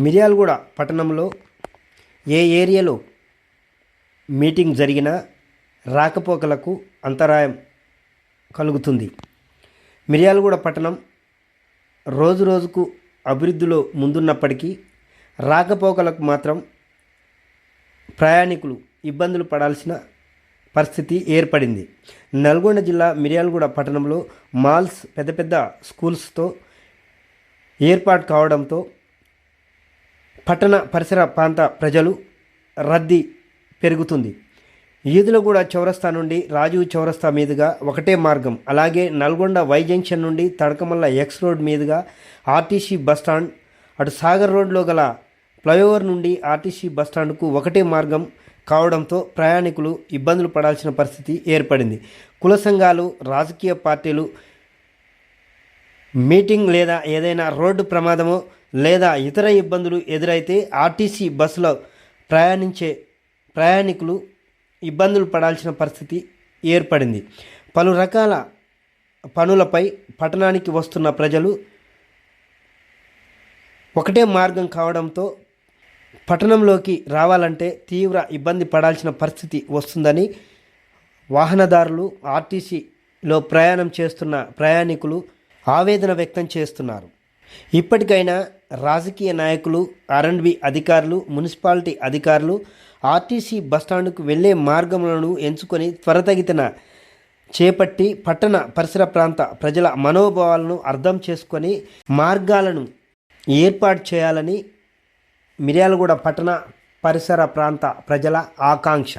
మిర్యాలగూడ పట్టణంలో ఏ ఏరియాలో మీటింగ్ జరిగినా రాకపోకలకు అంతరాయం కలుగుతుంది. మిర్యాలగూడ పట్టణం రోజు రోజుకు అభివృద్ధిలో ముందున్నప్పటికీ రాకపోకలకు మాత్రం ప్రయాణికులు ఇబ్బందులు పడాల్సిన పరిస్థితి ఏర్పడింది. నల్గొండ జిల్లా మిర్యాలగూడ పట్టణంలో మాల్స్, పెద్ద పెద్ద స్కూల్స్తో ఏర్పాటు కావడంతో పట్టణ పరిసర ప్రాంత ప్రజలు రద్దీ పెరుగుతుంది. ఈదులగూడ చౌరస్తా నుండి రాజీవ్ చౌరస్తా మీదుగా ఒకటే మార్గం, అలాగే నల్గొండ వై జంక్షన్ నుండి తడకమల్ల ఎక్స్ రోడ్ మీదుగా ఆర్టీసీ బస్టాండ్, అటు సాగర్ రోడ్లో గల ఫ్లైఓవర్ నుండి ఆర్టీసీ బస్టాండ్కు ఒకటే మార్గం కావడంతో ప్రయాణికులు ఇబ్బందులు పడాల్సిన పరిస్థితి ఏర్పడింది. కుల సంఘాలు, రాజకీయ పార్టీలు మీటింగ్ లేదా ఏదైనా రోడ్డు ప్రమాదమో లేదా ఇతర ఇబ్బందులు ఎదురైతే ఆర్టీసీ బస్సులో ప్రయాణించే ప్రయాణికులు ఇబ్బందులు పడాల్సిన పరిస్థితి ఏర్పడింది. పలు రకాల పనులపై పట్టణానికి వస్తున్న ప్రజలు ఒకటే మార్గం కావడంతో పట్టణంలోకి రావాలంటే తీవ్ర ఇబ్బంది పడాల్సిన పరిస్థితి వస్తుందని వాహనదారులు, ఆర్టీసీలో ప్రయాణం చేస్తున్న ప్రయాణికులు ఆవేదన వ్యక్తం చేస్తున్నారు. ఇప్పటికైనా రాజకీయ నాయకులు, ఆర్ఎండ్బి అధికారులు, మున్సిపాలిటీ అధికారులు ఆర్టీసీ బస్టాండ్కు వెళ్లే మార్గములను ఎంచుకొని త్వరితగతిన చేపట్టి పట్టణ పరిసర ప్రాంత ప్రజల మనోభావాలను అర్థం చేసుకొని మార్గాలను ఏర్పాటు చేయాలని మిర్యాలగూడ పట్టణ పరిసర ప్రాంత ప్రజల ఆకాంక్ష.